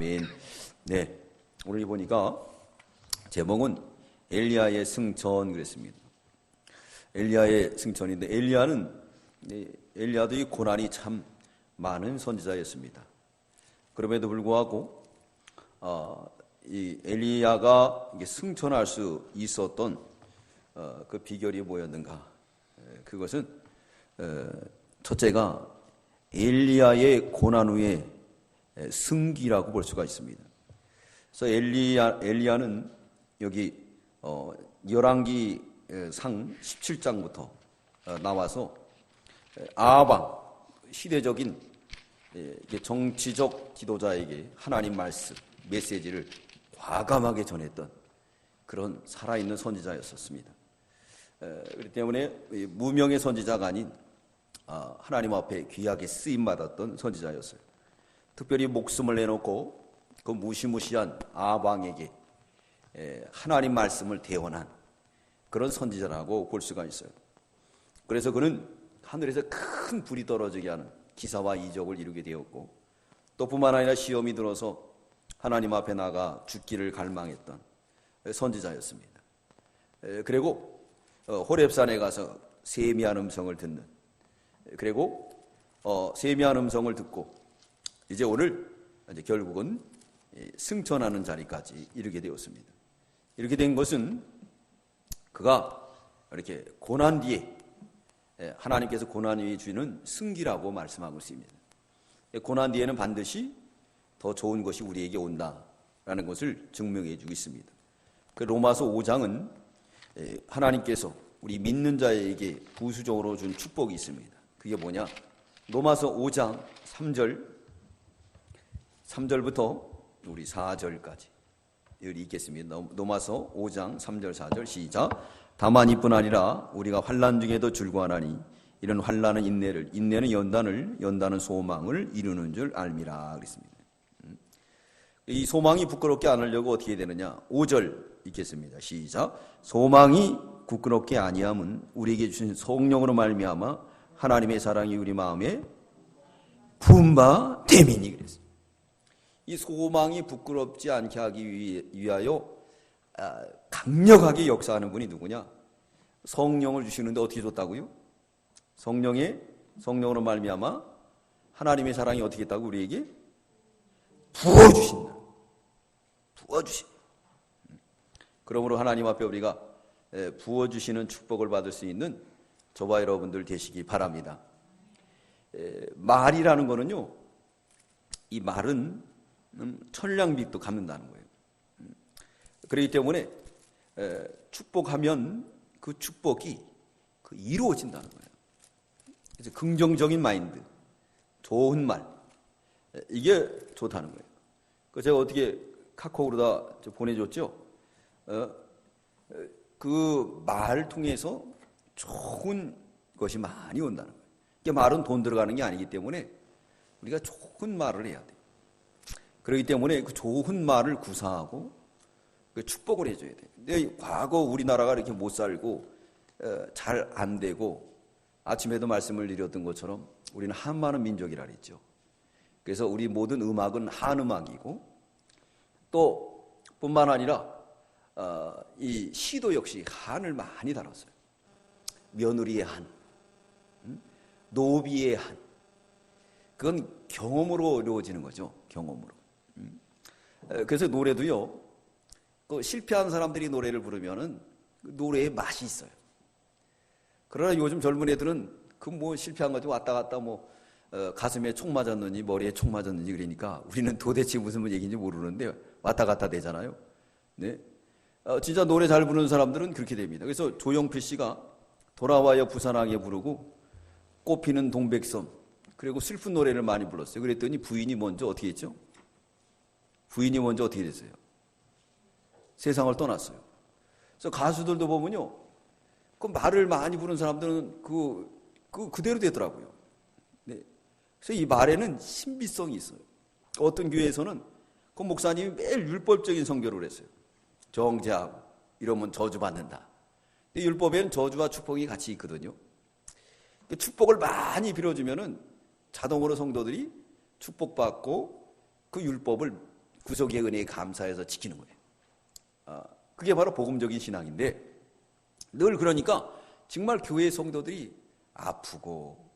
네, 오늘 보니까 제목은 엘리야의 승천 그랬습니다. 엘리야의 승천인데 엘리야도 이 고난이 참 많은 선지자였습니다. 그럼에도 불구하고 이 엘리야가 승천할 수 있었던 그 비결이 뭐였는가? 그것은 첫째가 엘리야의 고난 후에 승기라고 볼 수가 있습니다. 그래서 엘리야는 여기 열왕기 상 17장부터 나와서 아방 시대적인 정치적 지도자에게 하나님 말씀 메시지를 과감하게 전했던 그런 살아있는 선지자였었습니다. 그렇기 때문에 무명의 선지자가 아닌 하나님 앞에 귀하게 쓰임받았던 선지자였어요. 특별히 목숨을 내놓고 그 무시무시한 아방에게 하나님 말씀을 대언한 그런 선지자라고 볼 수가 있어요. 그래서 그는 하늘에서 큰 불이 떨어지게 하는 기사와 이적을 이루게 되었고, 또 뿐만 아니라 시험이 들어서 하나님 앞에 나가 죽기를 갈망했던 선지자였습니다. 그리고 호렙산에 가서 세미한 음성을 듣는, 그리고 세미한 음성을 듣고 이제 오늘 결국은 승천하는 자리까지 이르게 되었습니다. 이렇게 된 것은 그가 이렇게 고난 뒤에 하나님께서 고난 위에 주는 승기라고 말씀하고 있습니다. 고난 뒤에는 반드시 더 좋은 것이 우리에게 온다라는 것을 증명해 주고 있습니다. 그 로마서 5장은 하나님께서 우리 믿는 자에게 부수적으로 준 축복이 있습니다. 그게 뭐냐? 로마서 5장 3절부터 우리 4절까지 읽겠습니다. 로마서 5장 3절 4절 시작. 다만 이뿐 아니라 우리가 환난 중에도 즐거워하나니 이런 환난은 인내를, 인내는 연단을, 연단은 소망을 이루는 줄 알미라 그랬습니다. 이 소망이 부끄럽게 안 하려고 어떻게 되느냐? 5절 읽겠습니다. 시작. 소망이 부끄럽게 아니함은 우리에게 주신 성령으로 말미암아 하나님의 사랑이 우리 마음에 부은 바 됨이니 그랬습니다. 이 소망이 부끄럽지 않게 하기 위하여 강력하게 역사하는 분이 누구냐? 성령을 주시는데 어떻게 줬다고요? 성령으로 말미암아 하나님의 사랑이 어떻게 했다고? 우리에게 부어주신다. 부어주신다. 그러므로 하나님 앞에 우리가 부어주시는 축복을 받을 수 있는 저와 여러분들 되시기 바랍니다. 말이라는 거는요, 이 말은 천량빛도 갚는다는 거예요. 그렇기 때문에 축복하면 그 축복이 이루어진다는 거예요. 그래서 긍정적인 마인드, 좋은 말, 이게 좋다는 거예요. 그 제가 어떻게 카카오로 다 보내줬죠? 그 말을 통해서 좋은 것이 많이 온다는 거예요. 이게 말은 돈 들어가는 게 아니기 때문에 우리가 좋은 말을 해야 돼요. 그렇기 때문에 그 좋은 말을 구사하고 그 축복을 해줘야 돼요. 근데 과거 우리나라가 이렇게 못 살고 잘 안 되고, 아침에도 말씀을 드렸던 것처럼 우리는 한마는 민족이라 그랬죠. 그래서 우리 모든 음악은 한음악이고, 또 뿐만 아니라 이 시도 역시 한을 많이 달았어요. 며느리의 한, 노비의 한. 그건 경험으로 이루어지는 거죠. 경험으로. 그래서 노래도요, 그 실패한 사람들이 노래를 부르면은 노래에 맛이 있어요. 그러나 요즘 젊은 애들은 그 뭐 실패한 거지 왔다 갔다 가슴에 총 맞았는지 머리에 총 맞았는지 그러니까 우리는 도대체 무슨 얘기인지 모르는데 왔다 갔다 되잖아요. 네. 진짜 노래 잘 부르는 사람들은 그렇게 됩니다. 그래서 조영필 씨가 돌아와요 부산항에 부르고 꽃피는 동백섬, 그리고 슬픈 노래를 많이 불렀어요. 그랬더니 부인이 먼저 어떻게 했죠? 부인이 먼저 어떻게 됐어요? 세상을 떠났어요. 그래서 가수들도 보면요, 그 말을 많이 부르는 사람들은 그대로 되더라고요. 네. 그래서 이 말에는 신비성이 있어요. 어떤 교회에서는 그 목사님이 매일 율법적인 선교를 했어요. 정죄하고 이러면 저주받는다. 근데 율법에는 저주와 축복이 같이 있거든요. 축복을 많이 빌어주면은 자동으로 성도들이 축복받고 그 율법을 구속의 은혜에 감사해서 지키는 거예요. 그게 바로 복음적인 신앙인데, 늘 그러니까 정말 교회 성도들이 아프고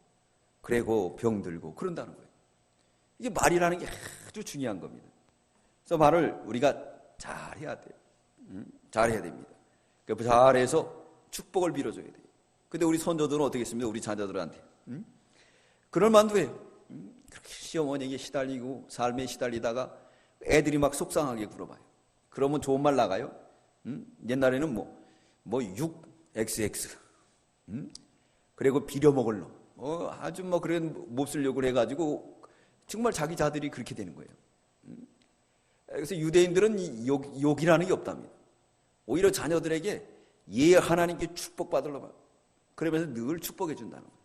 그리고 병들고 그런다는 거예요. 이게 말이라는 게 아주 중요한 겁니다. 그래서 말을 우리가 잘해야 돼요. 잘해야 됩니다. 그러니까 잘해서 축복을 빌어줘야 돼요. 근데 우리 선조들은 어떻게 했습니까? 우리 자녀들한테 그럴 만도 해요. 그렇게 시어머니에게 시달리고 삶에 시달리다가 애들이 막 속상하게 굴어봐요. 그러면 좋은 말 나가요. 옛날에는 뭐 6XX 그리고 비려먹을 놈 아주 그런 몹쓸 욕을 해가지고 정말 자기 자들이 그렇게 되는 거예요. 그래서 유대인들은 욕이라는 게 없답니다. 오히려 자녀들에게 하나님께 축복받으려고 봐요. 그러면서 늘 축복해 준다는 거예요.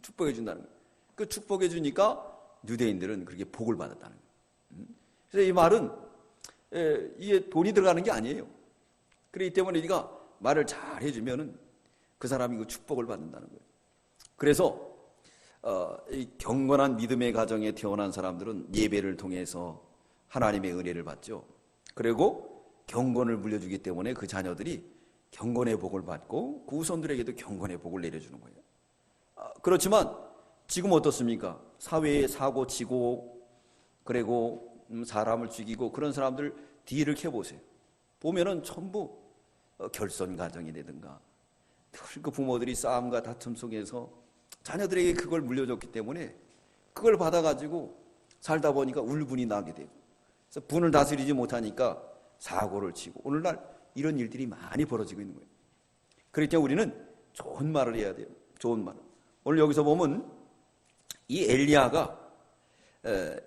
축복해 준다는 거예요. 그 축복해 주니까 유대인들은 그렇게 복을 받았다는 거예요. 그래서 이 말은 이게 돈이 들어가는 게 아니에요. 그렇기 때문에 네가 말을 잘 해주면은 그 사람이 그 축복을 받는다는 거예요. 그래서 이 경건한 믿음의 가정에 태어난 사람들은 예배를 통해서 하나님의 은혜를 받죠. 그리고 경건을 물려주기 때문에 그 자녀들이 경건의 복을 받고 그 후손들에게도 경건의 복을 내려주는 거예요. 그렇지만 지금 어떻습니까? 사회에 사고 치고 그리고 사람을 죽이고 그런 사람들 뒤를 캐보세요. 보면은 전부 결손 가정이 되든가 그 부모들이 싸움과 다툼 속에서 자녀들에게 그걸 물려줬기 때문에 그걸 받아가지고 살다 보니까 울분이 나게 되고 그래서 분을 다스리지 못하니까 사고를 치고 오늘날 이런 일들이 많이 벌어지고 있는 거예요. 그렇기 때문에 우리는 좋은 말을 해야 돼요. 좋은 말. 오늘 여기서 보면 이 엘리야가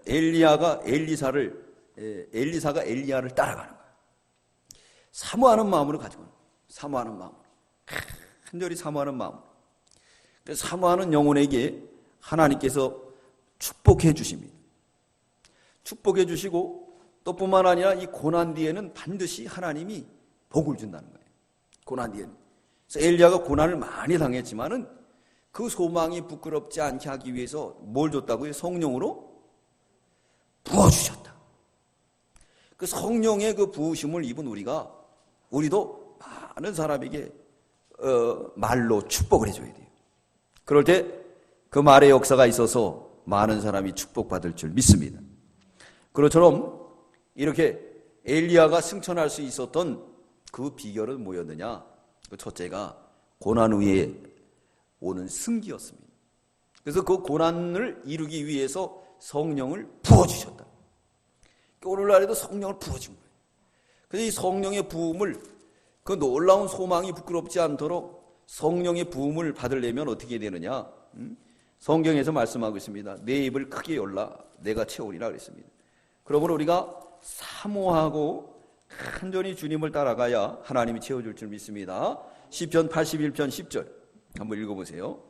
엘리사가 엘리야를 따라가는 거예요. 사모하는 마음으로 가지고 있는 거예요. 사모하는 마음으로. 간절히 사모하는 마음. 사모하는 영혼에게 하나님께서 축복해 주십니다. 축복해 주시고 또 뿐만 아니라 이 고난 뒤에는 반드시 하나님이 복을 준다는 거예요. 고난 뒤에는. 그래서 엘리야가 고난을 많이 당했지만은 그 소망이 부끄럽지 않게 하기 위해서 뭘 줬다고요? 성령으로 부어주셨다. 그 성령의 그 부으심을 입은 우리도 많은 사람에게 말로 축복을 해줘야 돼요. 그럴 때 그 말의 역사가 있어서 많은 사람이 축복받을 줄 믿습니다. 그처럼 이렇게 엘리야가 승천할 수 있었던 그 비결은 뭐였느냐? 그 첫째가 고난 후에 오는 승기였습니다. 그래서 그 고난을 이루기 위해서 성령을 부어주셨다. 오늘날에도 성령을 부어준 거예요. 그래서 이 성령의 부음을 그 놀라운 소망이 부끄럽지 않도록 성령의 부음을 받으려면 어떻게 되느냐? 성경에서 말씀하고 있습니다. 내 입을 크게 열라 내가 채우리라 그랬습니다. 그러므로 우리가 사모하고 간절히 주님을 따라가야 하나님이 채워줄 줄 믿습니다. 시편 81편 10절 한번 읽어보세요.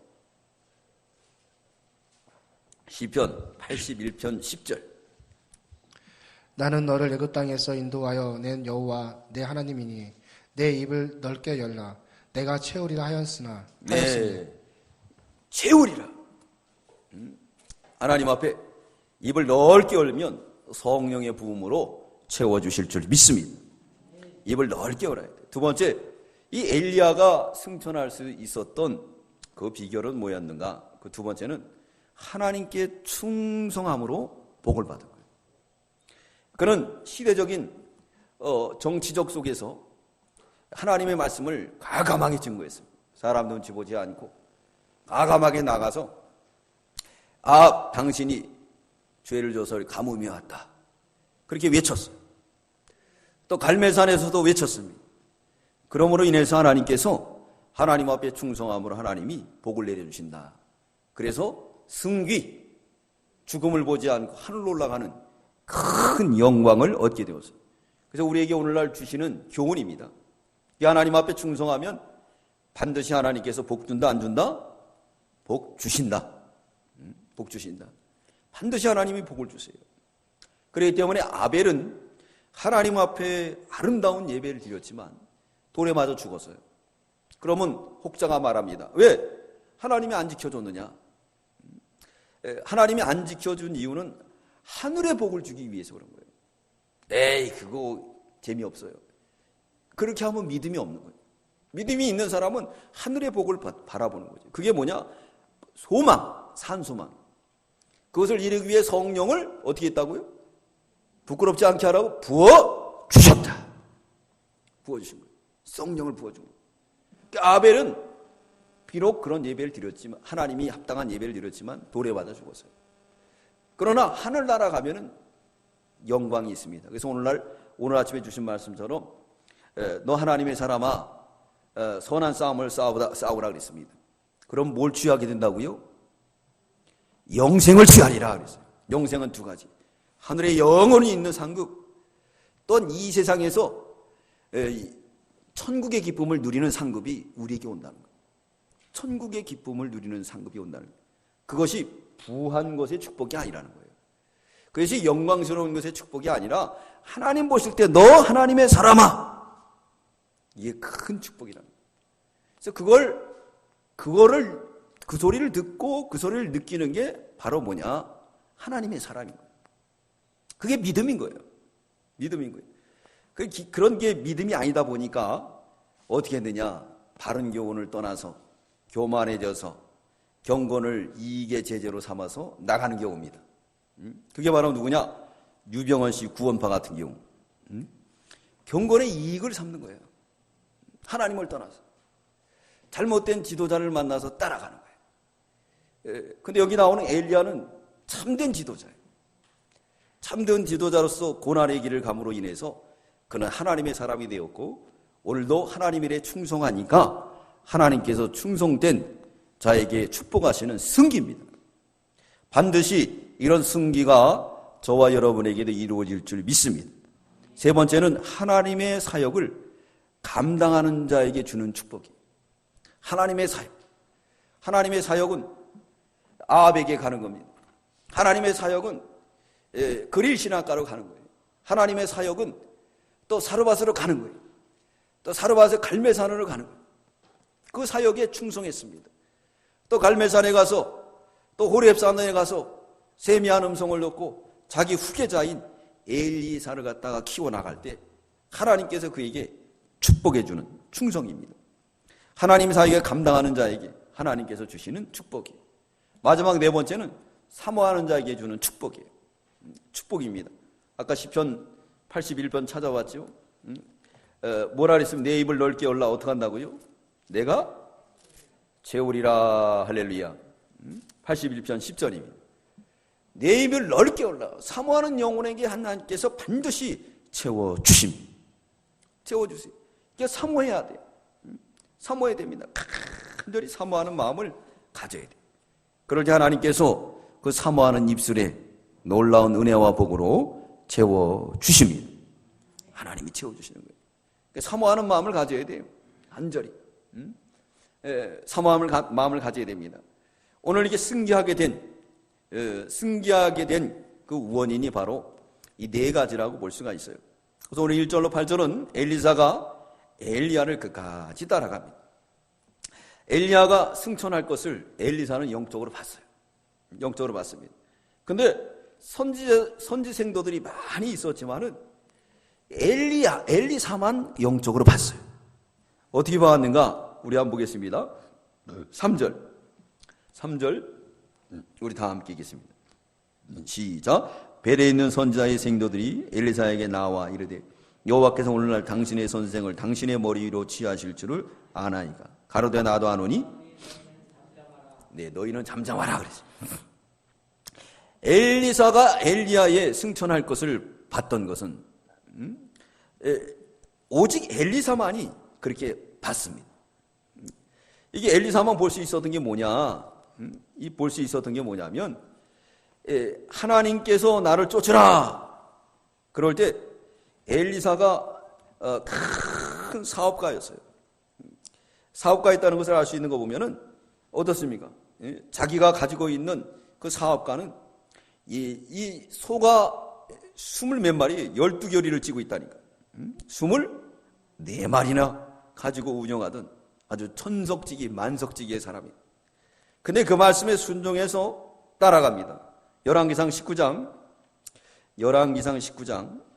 시편 81편 10절. 나는 너를 애굽 땅에서 인도하여 낸 여호와 내 하나님이니 내 입을 넓게 열라 내가 채우리라 하였으나 네, 채우리라. 하나님 앞에 입을 넓게 열면 성령의 부음으로 채워주실 줄 믿습니다. 입을 넓게 열어야 돼요. 두 번째, 이 엘리야가 승천할 수 있었던 그 비결은 뭐였는가? 그 두 번째는 하나님께 충성함으로 복을 받은 거예요. 그는 시대적인 정치적 속에서 하나님의 말씀을 과감하게 증거했습니다. 사람 눈치 보지 않고 과감하게 나가서 당신이 죄를 져서 가뭄이 왔다. 그렇게 외쳤어요. 또 갈멜산에서도 외쳤습니다. 그러므로 인해서 하나님께서 하나님 앞에 충성함으로 하나님이 복을 내려주신다. 그래서 승귀, 죽음을 보지 않고 하늘로 올라가는 큰 영광을 얻게 되었어요. 그래서 우리에게 오늘날 주시는 교훈입니다. 이 하나님 앞에 충성하면 반드시 하나님께서 복 준다, 안 준다? 복 주신다. 복 주신다. 반드시 하나님이 복을 주세요. 그렇기 때문에 아벨은 하나님 앞에 아름다운 예배를 드렸지만 돌에 맞아 죽었어요. 그러면 혹자가 말합니다. 왜? 하나님이 안 지켜줬느냐? 하나님이 안 지켜준 이유는 하늘의 복을 주기 위해서 그런 거예요. 에이, 그거 재미없어요. 그렇게 하면 믿음이 없는 거예요. 믿음이 있는 사람은 하늘의 복을 바라보는 거죠. 그게 뭐냐? 소망, 산소망. 그것을 이루기 위해 성령을 어떻게 했다고요? 부끄럽지 않게 하라고 부어주셨다. 부어주신 거예요. 성령을 부어준 거예요. 그러니까 아벨은 비록 그런 예배를 드렸지만, 하나님이 합당한 예배를 드렸지만 돌에 맞아 죽었어요. 그러나 하늘나라 가면은 영광이 있습니다. 그래서 오늘 아침에 주신 말씀처럼 너 하나님의 사람아, 선한 싸움을 싸우라 그랬습니다. 그럼 뭘 취하게 된다고요? 영생을 취하리라 그랬어요. 영생은 두 가지. 하늘에 영원히 있는 상급, 또한 이 세상에서 천국의 기쁨을 누리는 상급이 우리에게 온다는 거예요. 천국의 기쁨을 누리는 상급이 온다는 거예요. 그것이 부한 것의 축복이 아니라는 거예요. 그것이 영광스러운 것의 축복이 아니라 하나님 보실 때 너 하나님의 사람아, 이게 큰 축복이라는 거예요. 그래서 그 소리를 듣고 그 소리를 느끼는 게 바로 뭐냐? 하나님의 사람인 거예요. 그게 믿음인 거예요. 믿음인 거예요. 그런 게 믿음이 아니다 보니까 어떻게 했느냐? 바른 교훈을 떠나서 교만해져서 경건을 이익의 제재로 삼아서 나가는 경우입니다. 그게 바로 누구냐? 유병헌 씨 구원파 같은 경우. 경건의 이익을 삼는 거예요. 하나님을 떠나서. 잘못된 지도자를 만나서 따라가는 거예요. 근데 여기 나오는 엘리야는 참된 지도자예요. 참된 지도자로서 고난의 길을 감으로 인해서 그는 하나님의 사람이 되었고, 오늘도 하나님 일에 충성하니까 하나님께서 충성된 자에게 축복하시는 승기입니다. 반드시 이런 승기가 저와 여러분에게도 이루어질 줄 믿습니다. 세 번째는 하나님의 사역을 감당하는 자에게 주는 축복이에요. 하나님의 사역. 하나님의 사역은 아합에게 가는 겁니다. 하나님의 사역은 그릴 신학가로 가는 거예요. 하나님의 사역은 또 사르밧으로 가는 거예요. 또 사르밧에서 갈멜산으로 가는 거예요. 그 사역에 충성했습니다. 또 갈멜산에 가서 또 호렙산에 가서 세미한 음성을 듣고 자기 후계자인 엘리사를 갖다가 키워나갈 때 하나님께서 그에게 축복해주는 충성입니다. 하나님 사역에 감당하는 자에게 하나님께서 주시는 축복이에요. 마지막 네 번째는 사모하는 자에게 주는 축복이에요. 축복입니다. 아까 시편 81편 찾아왔죠. 뭐라 그랬으면 내 입을 넓게 열라 어떻게 한다고요? 내가 채우리라. 할렐루야. 81편 10절입니다. 내 입을 넓게 열라. 사모하는 영혼에게 하나님께서 반드시 채워주십니다. 채워주세요. 이게 사모해야 돼요. 사모해야 됩니다. 간절히 사모하는 마음을 가져야 돼요. 그럴 때 하나님께서 그 사모하는 입술에 놀라운 은혜와 복으로 채워주십니다. 하나님이 채워주시는 거예요. 사모하는 마음을 가져야 돼요. 간절히. 사모하는 마음을 가져야 됩니다. 오늘 이렇게 승기하게 된 그 원인이 바로 이 네 가지라고 볼 수가 있어요. 그래서 오늘 1절로 8절은 엘리사가 엘리야를 끝까지 따라갑니다. 엘리야가 승천할 것을 엘리사는 영적으로 봤어요. 영적으로 봤습니다. 근데 선지생도들이 많이 있었지만은 엘리사만 영적으로 봤어요. 어떻게 봤는가? 우리 한번 보겠습니다. 3절 우리 다 함께 읽겠습니다. 시작. 벨에 있는 선지자의 생도들이 엘리사에게 나와 이르되 여호와께서 오늘날 당신의 선생을 당신의 머리 위로 취하실 줄을 아나이까. 가로되 나도 아노니 네 너희는 잠잠하라 그랬어요. 엘리사가 엘리야의 승천할 것을 봤던 것은 오직 엘리사만이 그렇게 봤습니다. 이게 엘리사만 볼 수 있었던 게 뭐냐? 이 볼 수 있었던 게 뭐냐면 하나님께서 나를 쫓으라. 그럴 때 엘리사가 큰 사업가였어요. 사업가였다는 것을 알 수 있는 거 보면은 어떻습니까? 자기가 가지고 있는 그 사업가는 이 소가 20몇 마리 12겨리를 찌고 있다니까. 24마리나 가지고 운영하던 아주 천석지기 만석지기의 사람이에요. 근데 그 말씀에 순종해서 따라갑니다. 열왕기상 19장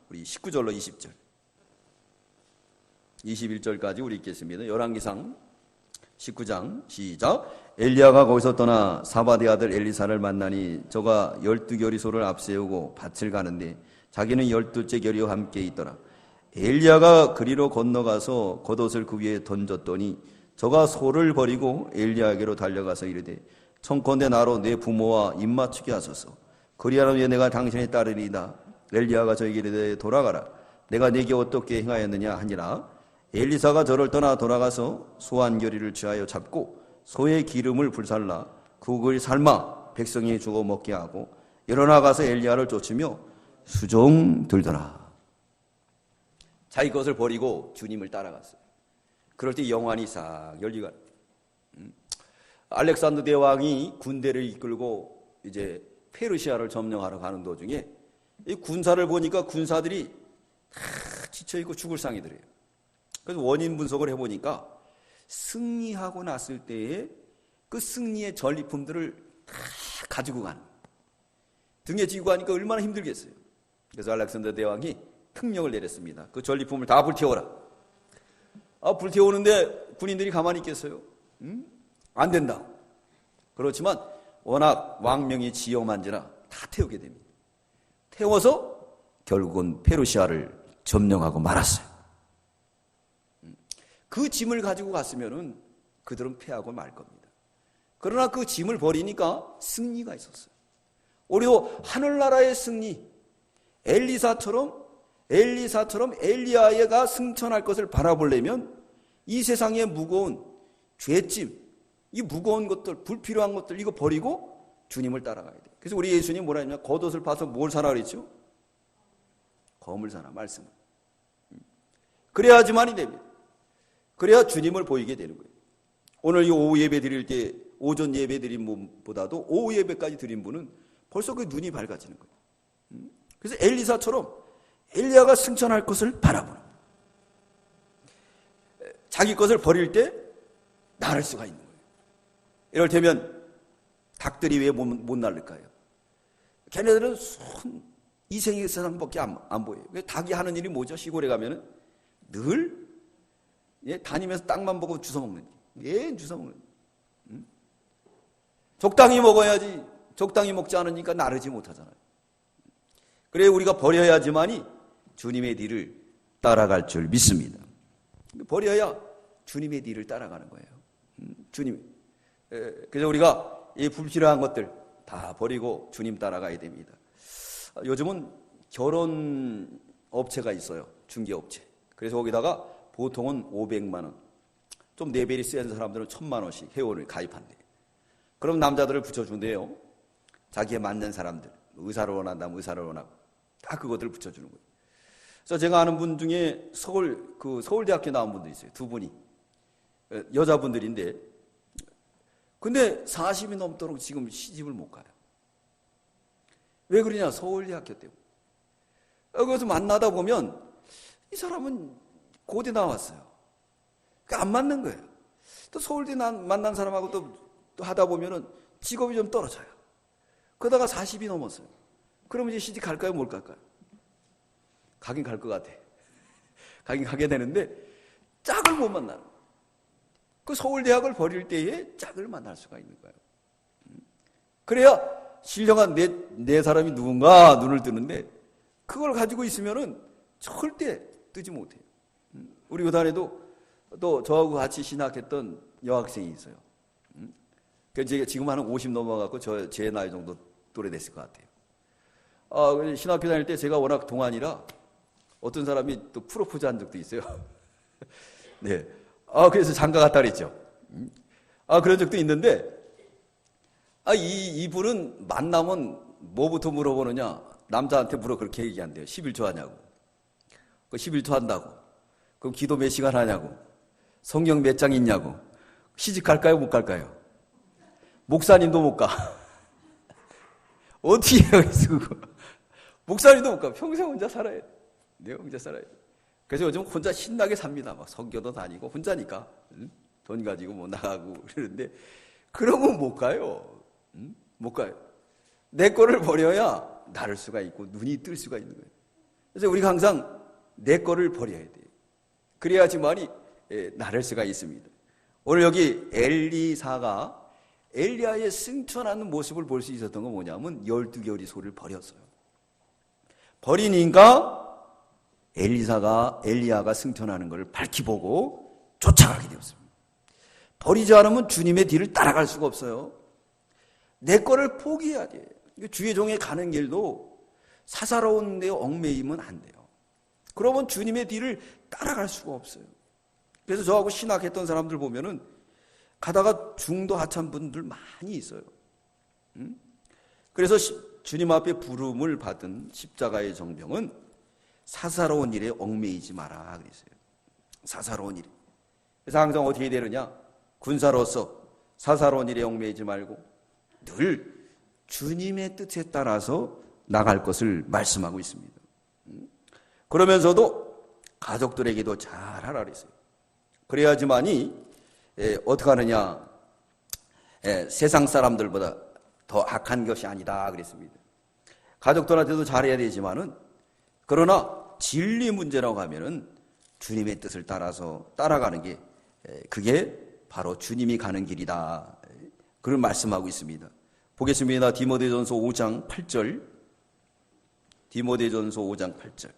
우리 19절로 20절, 21절까지 우리 읽겠습니다. 열왕기상 19장 시작. 엘리야가 거기서 떠나 사바디 아들 엘리사를 만나니 저가 12겨리소를 앞세우고 밭을 가는데 자기는 12째 겨리와 함께 있더라. 엘리야가 그리로 건너가서 겉옷을 그 위에 던졌더니 저가 소를 버리고 엘리야에게로 달려가서 이르되 청컨대 나로 내 부모와 입맞추게 하소서. 그리하면 왜 내가 당신의 딸이리이다. 엘리야가 저에게 이르되 돌아가라. 내가 네게 어떻게 행하였느냐 하니라. 엘리사가 저를 떠나 돌아가서 소 한 겨리를 취하여 잡고 소의 기름을 불살라 그걸 삶아 백성이 주고 먹게 하고 일어나가서 엘리야를 쫓으며 수종 들더라. 자기 것을 버리고 주님을 따라갔어요. 그럴 때 영환이 싹 열리가. 알렉산더 대왕이 군대를 이끌고 이제 페르시아를 점령하러 가는 도중에 이 군사를 보니까 군사들이 다 지쳐있고 죽을 상이더래요. 그래서 원인 분석을 해보니까 승리하고 났을 때에 그 승리의 전리품들을 다 가지고 가는, 등에 지고 가니까 얼마나 힘들겠어요. 그래서 알렉산더 대왕이 특명을 내렸습니다. 그 전리품을 다 불태워라. 불태우는데 군인들이 가만히 있겠어요? 안 된다. 그렇지만 워낙 왕명이 지엄한지라 다 태우게 됩니다. 태워서 결국은 페르시아를 점령하고 말았어요. 그 짐을 가지고 갔으면은 그들은 패하고 말 겁니다. 그러나 그 짐을 버리니까 승리가 있었어요. 우리도 하늘나라의 승리, 엘리사처럼 엘리야가 승천할 것을 바라보려면 이 세상의 무거운 죄짐, 이 무거운 것들, 불필요한 것들 이거 버리고 주님을 따라가야 돼요. 그래서 우리 예수님 뭐라 했냐? 겉옷을 파서 뭘 사라 그랬죠? 검을 사라, 말씀을. 그래야지만이 됩니다. 그래야 주님을 보이게 되는 거예요. 오늘 이 오후 예배 드릴 때 오전 예배 드린 분보다도 오후 예배까지 드린 분은 벌써 그 눈이 밝아지는 거예요. 그래서 엘리사처럼 엘리야가 승천할 것을 바라보는, 자기 것을 버릴 때 나를 수가 있는 거예요. 이럴 테면 닭들이 왜 못 날릴까요? 걔네들은 이 세상밖에 안 보여요. 닭이 하는 일이 뭐죠? 시골에 가면은 늘 다니면서 땅만 보고 주워먹는, 주워먹는. 적당히 먹어야지. 적당히 먹지 않으니까 나르지 못하잖아요. 그래 우리가 버려야지만이 주님의 뒤를 따라갈 줄 믿습니다. 버려야 주님의 뒤를 따라가는 거예요. 주님. 그래서 우리가 이 불필요한 것들 다 버리고 주님 따라가야 됩니다. 요즘은 결혼 업체가 있어요. 중개업체. 그래서 거기다가 보통은 500만 원, 좀 레벨이 센 사람들은 1000만 원씩 회원을 가입한대. 그럼 남자들을 붙여준대요. 자기에 맞는 사람들, 의사를 원한다면 의사를 원하고 다 그것들을 붙여주는 거예요. 그래서 제가 아는 분 중에 서울대학교 나온 분도 있어요. 두 분이 여자분들인데, 근데 40이 넘도록 지금 시집을 못 가요. 왜 그러냐? 서울대학교 때문에. 거기서 만나다 보면 이 사람은 고대 나왔어요. 안 맞는 거예요. 또 서울대 만난 사람하고 또 하다 보면은 직업이 좀 떨어져요. 그러다가 40이 넘었어요. 그러면 이제 시집 갈까요? 못 갈까요? 가긴 갈 것 같아. 가긴 가게 되는데 짝을 못 만나는 거예요. 그 서울대학을 버릴 때에 짝을 만날 수가 있는 거예요. 그래야 신령한 내 사람이 누군가 눈을 뜨는데 그걸 가지고 있으면은 절대 뜨지 못해요. 우리 교단에도 또 저하고 같이 신학했던 여학생이 있어요. 그래서 지금 한 50 넘어가고 제 나이 정도 또래 됐을 것 같아요. 신학교 다닐 때 제가 워낙 동안이라 어떤 사람이 또 프로포즈 한 적도 있어요. 네. 그래서 장가 갔다 그랬죠. 그런 적도 있는데, 이분은 만나면 뭐부터 물어보느냐? 남자한테 그렇게 얘기한대요. 11조 하냐고. 11조 한다고. 그럼 기도 몇 시간 하냐고. 성경 몇 장 있냐고. 시집 갈까요? 못 갈까요? 목사님도 못 가. 어떻게 해요? 목사님도 못 가. 평생 혼자 살아야 돼. 네, 혼자 살아야 돼. 그래서 요즘 혼자 신나게 삽니다. 막 선교도 다니고 혼자니까. 돈 가지고 뭐 나가고 그러는데 그러면 못 가요. 못 가요. 내 거를 버려야 나를 수가 있고 눈이 뜰 수가 있는 거예요. 그래서 우리가 항상 내 거를 버려야 돼요. 그래야지만이 나를 수가 있습니다. 오늘 여기 엘리사가 엘리야의 승천하는 모습을 볼 수 있었던 건 뭐냐면 12개월이 소를 버렸어요. 버리니까 엘리야가 승천하는 것을 밝히 보고 쫓아가게 되었습니다. 버리지 않으면 주님의 뒤를 따라갈 수가 없어요. 내 거를 포기해야 돼요. 주의 종의 가는 길도 사사로운 데 얽매이면 안 돼요. 그러면 주님의 뒤를 따라갈 수가 없어요. 그래서 저하고 신학했던 사람들 보면은 가다가 중도 하찮은 분들 많이 있어요. 그래서 주님 앞에 부름을 받은 십자가의 정병은 사사로운 일에 얽매이지 마라 그랬어요. 사사로운 일에. 그래서 항상 어떻게 되느냐? 군사로서 사사로운 일에 얽매이지 말고 늘 주님의 뜻에 따라서 나갈 것을 말씀하고 있습니다. 그러면서도 가족들에게도 잘하라 그랬어요. 그래야지만이 어떻게 하느냐? 세상 사람들보다 더 악한 것이 아니다 그랬습니다. 가족들한테도 잘해야 되지만은 그러나 진리 문제라고 하면은 주님의 뜻을 따라서 따라가는 게 그게 바로 주님이 가는 길이다. 그걸 말씀하고 있습니다. 보겠습니다. 디모데전서 5장 8절. 디모데전서 5장 8절.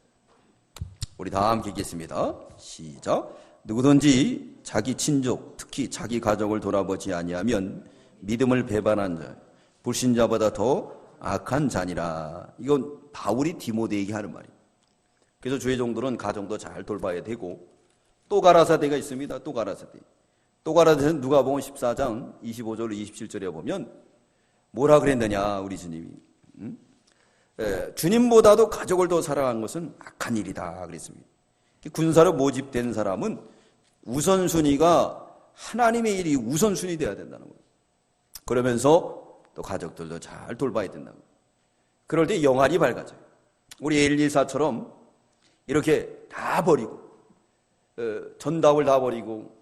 우리 다 함께 읽겠습니다. 시작. 누구든지 자기 친족, 특히 자기 가족을 돌아보지 아니하면 믿음을 배반한 자, 불신자보다 더 악한 자니라. 이건 바울이 디모데에게 하는 말이에요. 그래서 주의 종들은 가정도 잘 돌봐야 되고 또 가라사대가 있습니다. 또 가라사대. 또 가라사대는 누가복음 14장 25절 27절에 보면 뭐라 그랬느냐 우리 주님이. 주님보다도 가족을 더 사랑한 것은 악한 일이다 그랬습니다. 군사로 모집된 사람은 우선순위가 하나님의 일이 우선순위 되어야 된다는 거예요. 그러면서 또 가족들도 잘 돌봐야 된다는 거예요. 그럴 때 영안이 밝아져요. 우리 엘리사처럼 이렇게 다 버리고 전답을 다 버리고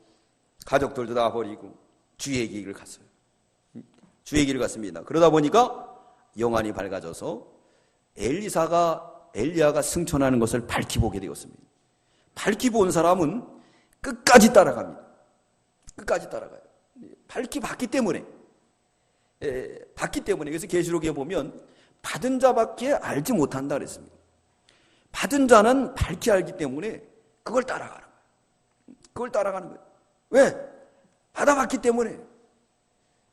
가족들도 다 버리고 주의 길을 갔어요. 주의 길을 갔습니다. 그러다 보니까 영안이 밝아져서 엘리야가 승천하는 것을 밝히 보게 되었습니다. 밝히 본 사람은 끝까지 따라갑니다. 끝까지 따라가요. 밝히 봤기 때문에. 그래서 계시록에 보면 받은 자밖에 알지 못한다 그랬습니다. 받은 자는 밝히 알기 때문에 그걸 따라가는 거예요. 그걸 따라가는 거예요. 왜? 받아봤기 때문에.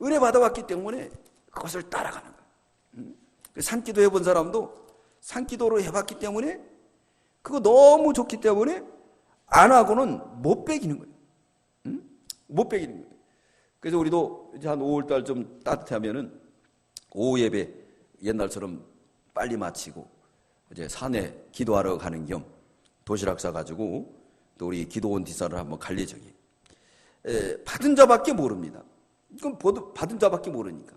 은혜 받아봤기 때문에 그것을 따라가는 거예요. 산기도 해본 사람도 산기도로 해봤기 때문에 그거 너무 좋기 때문에 안 하고는 못 배기는 거예요. 못 배기는 거예요. 그래서 우리도 이제 한 5월달 좀 따뜻하면은 오후 예배 옛날처럼 빨리 마치고 이제 산에 기도하러 가는 겸 도시락 싸가지고 또 우리 기도원 디사를 한번 갈 예정이에요. 받은 자밖에 모릅니다. 이건 받은 자밖에 모르니까.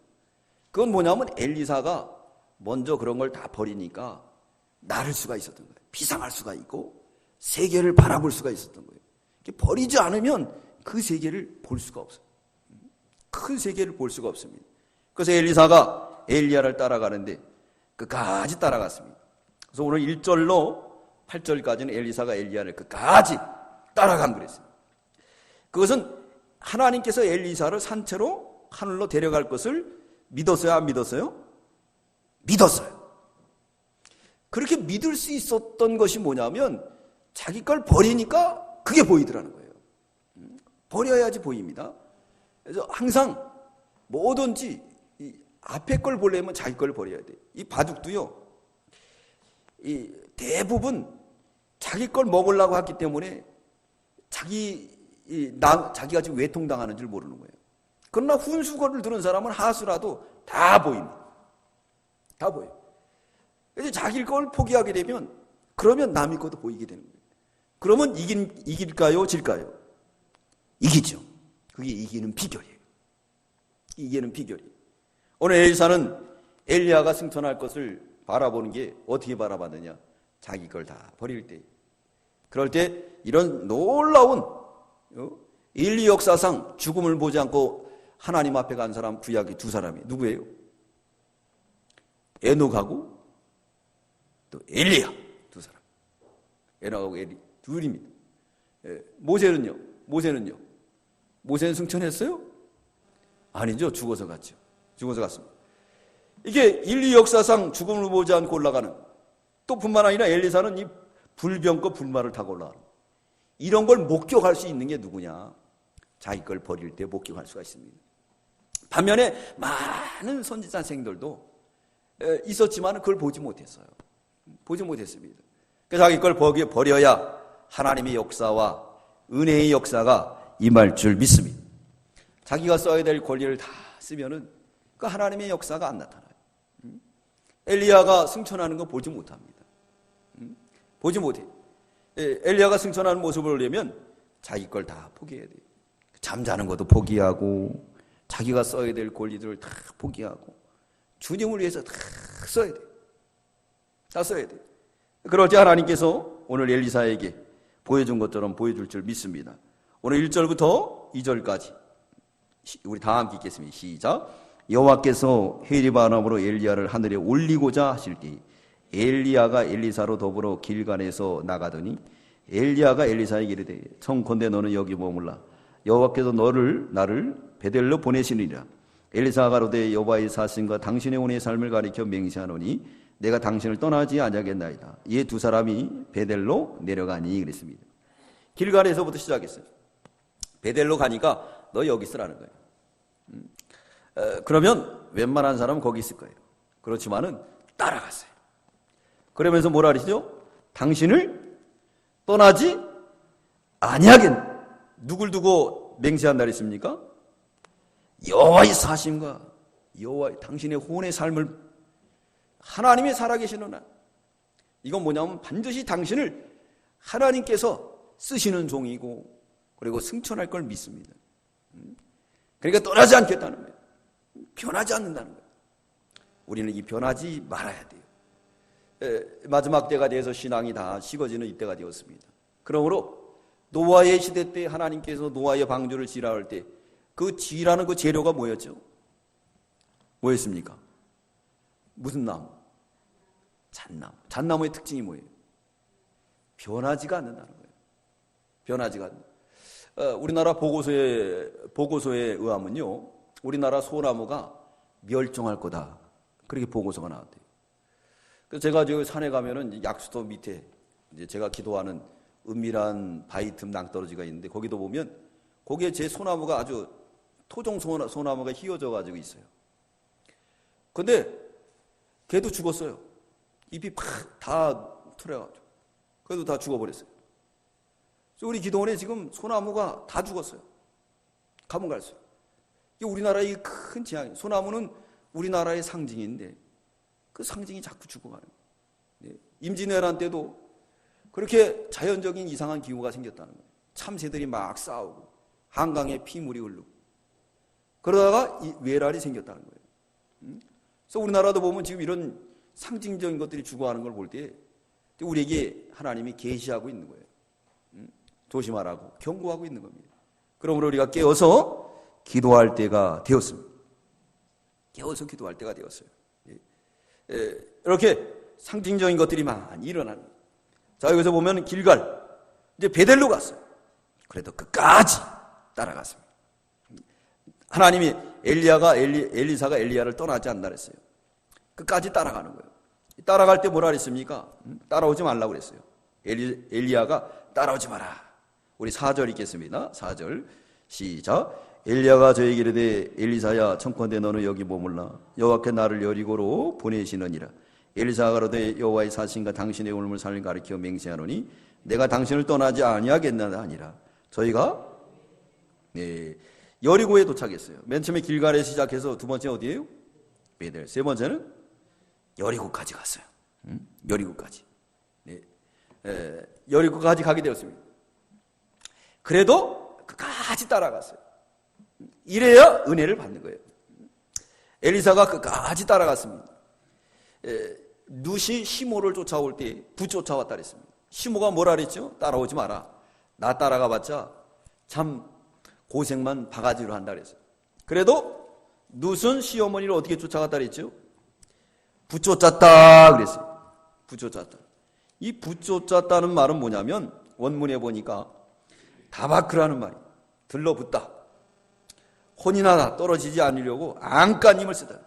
그건 뭐냐면 엘리사가 먼저 그런 걸 다 버리니까 나를 수가 있었던 거예요. 비상할 수가 있고 세계를 바라볼 수가 있었던 거예요. 버리지 않으면 그 세계를 볼 수가 없어요. 큰 세계를 볼 수가 없습니다. 그래서 엘리사가 엘리야를 따라가는데 끝까지 따라갔습니다. 그래서 오늘 1절로 8절까지는 엘리사가 엘리야를 끝까지 따라간 그랬어요. 그것은 하나님께서 엘리사를 산채로 하늘로 데려갈 것을 믿었어요? 안 믿었어요? 믿었어요. 그렇게 믿을 수 있었던 것이 뭐냐면 자기 걸 버리니까 그게 보이더라는 거예요. 버려야지 보입니다. 그래서 항상 뭐든지 이 앞에 걸 보려면 자기 걸 버려야 돼요. 이 바둑도요. 이 대부분 자기 걸 먹으려고 했기 때문에 자기가 지금 외통당하는 줄 모르는 거예요. 그러나 훈수거를 들은 사람은 하수라도 다 보입니다. 다 보여요. 그래서 자기 걸 포기하게 되면 그러면 남의 것도 보이게 되는 거예요. 그러면 이길까요? 질까요? 이기죠. 그게 이기는 비결이에요. 이기는 비결이에요. 오늘 엘리사는 엘리야가 승천할 것을 바라보는 게 어떻게 바라봤느냐? 자기 걸 다 버릴 때. 그럴 때 이런 놀라운 인류 역사상 죽음을 보지 않고 하나님 앞에 간 사람 구약이 두 사람이 누구예요? 에녹하고 또 엘리야 두 사람. 에녹하고 엘리 둘입니다. 모세는요? 모세는 승천했어요? 아니죠. 죽어서 갔죠. 죽어서 갔습니다. 이게 인류 역사상 죽음을 보지 않고 올라가는, 또 뿐만 아니라 엘리사는 이 불병거 불말을 타고 올라가는, 이런 걸 목격할 수 있는 게 누구냐? 자기 걸 버릴 때 목격할 수가 있습니다. 반면에 많은 선지자생들도 있었지만 그걸 보지 못했어요. 보지 못했습니다. 그래서 자기 걸 버려야 하나님의 역사와 은혜의 역사가 임할 줄 믿습니다. 자기가 써야 될 권리를 다 쓰면은 그 하나님의 역사가 안 나타나요. 엘리야가 승천하는 거 보지 못합니다. 보지 못해요. 엘리야가 승천하는 모습을 보려면 자기 걸 다 포기해야 돼요. 잠자는 것도 포기하고 자기가 써야 될 권리들을 다 포기하고 주님을 위해서 다 써야 돼요. 다 써야 돼요. 그럴 때 하나님께서 오늘 엘리사에게 보여준 것처럼 보여줄 줄 믿습니다. 오늘 1절부터 2절까지 우리 다 함께 읽겠습니다. 시작. 여호와께서 헤리바람으로 엘리야를 하늘에 올리고자 하실 때 엘리야가 엘리사로 더불어 길갈에서 나가더니 엘리야가 엘리사에게 이르되 청컨대 너는 여기 머물라. 여호와께서 나를 베델로 보내시느니라. 엘리사가 가로되 여호와의 사신과 당신의 혼의 삶을 가리켜 맹세하노니 내가 당신을 떠나지 아니하겠나이다. 이에 두 사람이 베델로 내려가니 그랬습니다. 길갈에서부터 시작했어요. 베델로 가니까 너 여기 있으라는 거예요. 그러면 웬만한 사람은 거기 있을 거예요. 그렇지만은 따라갔어요. 그러면서 뭐라 그러시죠? 당신을 떠나지 아니하겠. 누굴 두고 맹세한다 그랬습니까? 여호와의 사심과 여호와의 당신의 혼의 삶을, 하나님의 살아계시는 하나님. 이건 뭐냐면 반드시 당신을 하나님께서 쓰시는 종이고 그리고 승천할 걸 믿습니다. 그러니까 떠나지 않겠다는 거예요. 변하지 않는다는 거예요. 우리는 이 변하지 말아야 돼요. 마지막 때가 돼서 신앙이 다 식어지는 이때가 되었습니다. 그러므로 노아의 시대 때 하나님께서 노아의 방주를 지으라 때 그 지으라는 그 재료가 뭐였죠? 뭐였습니까? 무슨 나무? 잣나무. 잣나무의 특징이 뭐예요? 변하지가 않는다는 거예요. 변하지가 않는다. 우리나라 보고서에 의하면요, 우리나라 소나무가 멸종할 거다. 그렇게 보고서가 나왔대요. 그래서 제가 저 산에 가면은 약수도 밑에 이제 제가 기도하는 은밀한 바위 틈 낭떠러지가 있는데 거기도 보면 거기에 제 소나무가 아주 토종 소나무가 휘어져 가지고 있어요. 근데 걔도 죽었어요. 잎이 팍 다 틀어가지고. 그래도 다 죽어버렸어요. 그래서 우리 기도원에 지금 소나무가 다 죽었어요. 가면 갈수록. 이게 우리나라의 큰 재앙이에요. 소나무는 우리나라의 상징인데 그 상징이 자꾸 죽어가는 거예요. 임진왜란 때도 그렇게 자연적인 이상한 기후가 생겼다는 거예요. 참새들이 막 싸우고 한강에 피물이 흐르고 그러다가 이 외란이 생겼다는 거예요. 그래서 우리나라도 보면 지금 이런 상징적인 것들이 죽어가는 걸 볼 때 우리에게 하나님이 계시하고 있는 거예요. 조심하라고 경고하고 있는 겁니다. 그러므로 우리가 깨어서 기도할 때가 되었습니다. 깨어서 기도할 때가 되었어요. 이렇게 상징적인 것들이 많이 일어나는 거예요. 자, 여기서 보면 길갈, 이제 베델로 갔어요. 그래도 끝까지 따라갔습니다. 하나님이 엘리사가 엘리야를 떠나지 않는다 그랬어요. 끝까지 따라가는 거예요. 따라갈 때 뭐라 그랬습니까? 따라오지 말라고 그랬어요. 엘리야가 따라오지 마라. 우리 4절 읽겠습니다. 4절 시작. 엘리야가 저에게 이르되 엘리사야 청컨대 너는 여기 머물라. 여호와께 나를 여리고로 보내시느니라. 엘리사가 가로되 여호와의 사신과 당신의 오늘을 살림 가리켜 맹세하노니 내가 당신을 떠나지 아니하겠나다 하니라. 저희가 여리고에 도착했어요. 맨 처음에 길갈에 시작해서 두 번째 어디예요? 베델. 세 번째는 여리고까지 갔어요. 여리고까지. 여리고까지 가게 되었습니다. 그래도 끝까지 따라갔어요. 이래야 은혜를 받는 거예요. 엘리사가 끝까지 따라갔습니다. 룻이 시모를 쫓아올 때 부쫓아왔다 그랬습니다. 시모가 뭐라 그랬죠? 따라오지 마라. 나 따라가 봤자 참 고생만 바가지로 한다 그랬어요. 그래도 룻은 시어머니를 어떻게 쫓아갔다 그랬죠? 부쫓았다 그랬어요. 부쫓았다. 이 붙쫓았다는 말은 뭐냐면 원문에 보니까 다바크라는 말이 들러붙다. 혼이나 떨어지지 않으려고 안간힘을 쓰다.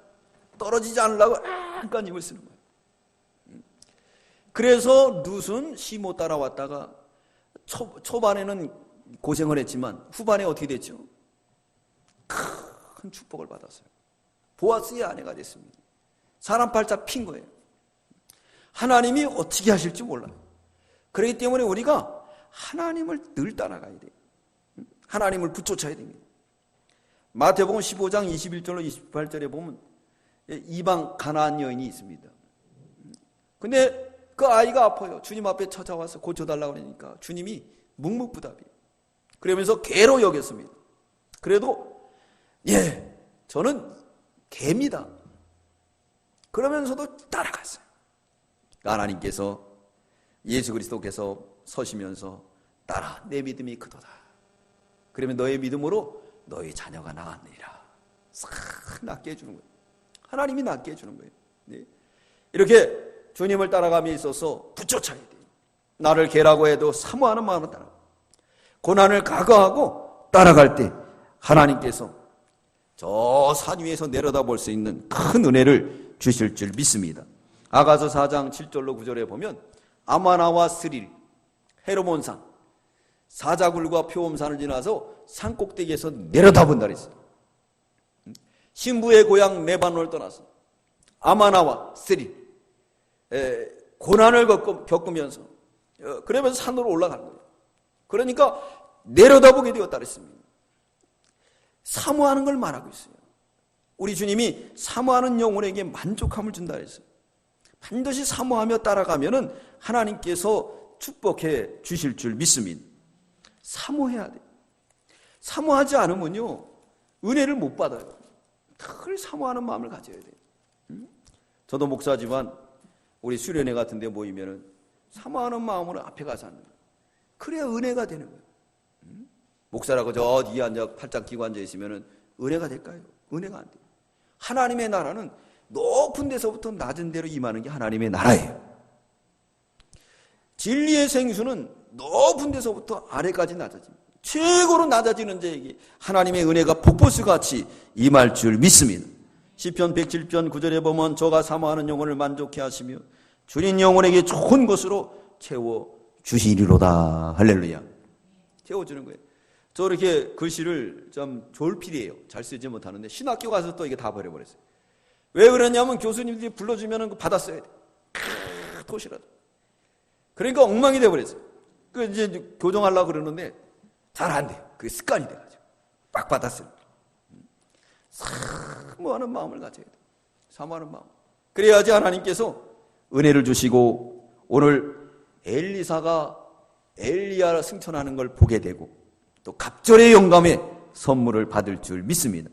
떨어지지 않으려고 안간힘을 쓰는 거예요. 그래서 룻은 시모 따라왔다가 초반에는 고생을 했지만 후반에 어떻게 됐죠? 큰 축복을 받았어요. 보아스의 아내가 됐습니다. 사람 팔자 핀 거예요. 하나님이 어떻게 하실지 몰라요. 그렇기 때문에 우리가 하나님을 늘 따라가야 돼요. 하나님을 붙쫓아야 됩니다. 마태복음 15장 21절로 28절에 보면 이방 가나안 여인이 있습니다. 근데 그 아이가 아파요. 주님 앞에 찾아와서 고쳐달라고 그러니까 주님이 묵묵부답이에요. 그러면서 개로 여겼습니다. 그래도 예, 저는 개입니다. 그러면서도 따라갔어요. 하나님께서 예수 그리스도께서 서시면서 따라 내 믿음이 크도다. 그러면 너의 믿음으로 너의 자녀가 나았느니라. 싹 낫게 해주는 거예요. 하나님이 낫게 해주는 거예요. 네. 이렇게 주님을 따라감에 있어서 붙여쳐야 돼요. 나를 개라고 해도 사모하는 마음으로 따라. 고난을 각오하고 따라갈 때 하나님께서 저 산 위에서 내려다볼 수 있는 큰 은혜를 주실 줄 믿습니다. 아가서 4장 7절로 9절에 보면 아마나와 스릴, 헤르몬산, 사자굴과 표엄산을 지나서 산 꼭대기에서 내려다본다 그랬어요. 신부의 고향 레바논을 떠나서 아마나와 스릴, 고난을 겪으면서 그러면서 산으로 올라가는 거예요. 그러니까 내려다보게 되었다 그랬습니다. 사모하는 걸 말하고 있어요. 우리 주님이 사모하는 영혼에게 만족함을 준다 그랬어요. 반드시 사모하며 따라가면은 하나님께서 축복해 주실 줄 믿습니다. 사모해야 돼요. 사모하지 않으면요 은혜를 못 받아요. 늘 사모하는 마음을 가져야 돼요. 저도 목사지만 우리 수련회 같은 데 모이면은 사모하는 마음으로 앞에 가서 앉는 거예요. 그래야 은혜가 되는 거예요. 목사라고 저 뒤에 앉아 팔짱 끼고 앉아 있으면은 은혜가 될까요? 은혜가 안 돼요. 하나님의 나라는 높은 데서부터 낮은 데로 임하는 게 하나님의 나라예요. 진리의 생수는 높은 데서부터 아래까지 낮아집니다. 최고로 낮아지는 자에게 하나님의 은혜가 폭포수같이 임할 줄 믿습니다. 시편 107편 9절에 보면 저가 사모하는 영혼을 만족해 하시며 주님 영혼에게 좋은 것으로 채워주시리로다. 할렐루야. 채워주는 거예요. 저 이렇게 글씨를 좀 졸필이에요. 잘 쓰지 못하는데 신학교 가서 또 이게 다 버려버렸어요. 왜 그러냐면 교수님들이 불러주면 받았어야 돼. 도시라도. 그러니까 엉망이 돼버렸어요. 그 이제 교정하려고 그러는데 잘 안 돼요. 그게 습관이 돼가지고. 막 받았어요. 사모하는 마음을 가져야 돼요. 사모하는 마음. 그래야지 하나님께서 은혜를 주시고 오늘 엘리사가 엘리야를 승천하는 걸 보게 되고 또 갑절의 영감에 선물을 받을 줄 믿습니다.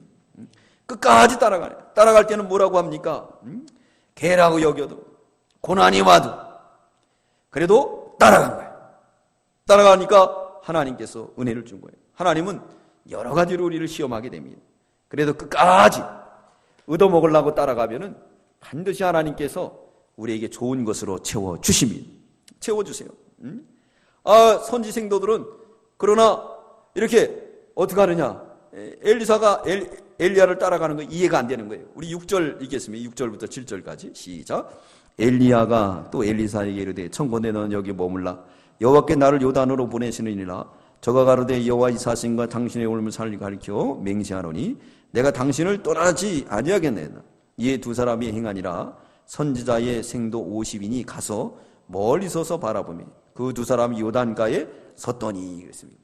끝까지 따라가요. 따라갈 때는 뭐라고 합니까? 개라고 여겨도 고난이 와도 그래도 따라간 거예요. 따라가니까 하나님께서 은혜를 준 거예요. 하나님은 여러 가지로 우리를 시험하게 됩니다. 그래도 끝까지 얻어먹으려고 따라가면은 반드시 하나님께서 우리에게 좋은 것으로 채워주십니다. 채워주세요. 선지생도들은 그러나 이렇게 어떻게 하느냐? 엘리사가 엘리야를 따라가는 거 이해가 안 되는 거예요. 우리 6절 읽겠습니다. 6절부터 7절까지 시작. 엘리야가 또 엘리사에게 이르되 청컨대 너는 여기 머물라. 여호와께 나를 요단으로 보내시느니라. 저가 가로되 여호와 이 사신과 당신의 올물 산을 가리켜 맹세하노니 내가 당신을 떠나지 아니하겠나이다. 이에 두 사람이 행하니라. 선지자의 생도 50인이 가서 멀리 서서 바라보며 그 두 사람이 요단가에 섰더니 그랬습니다.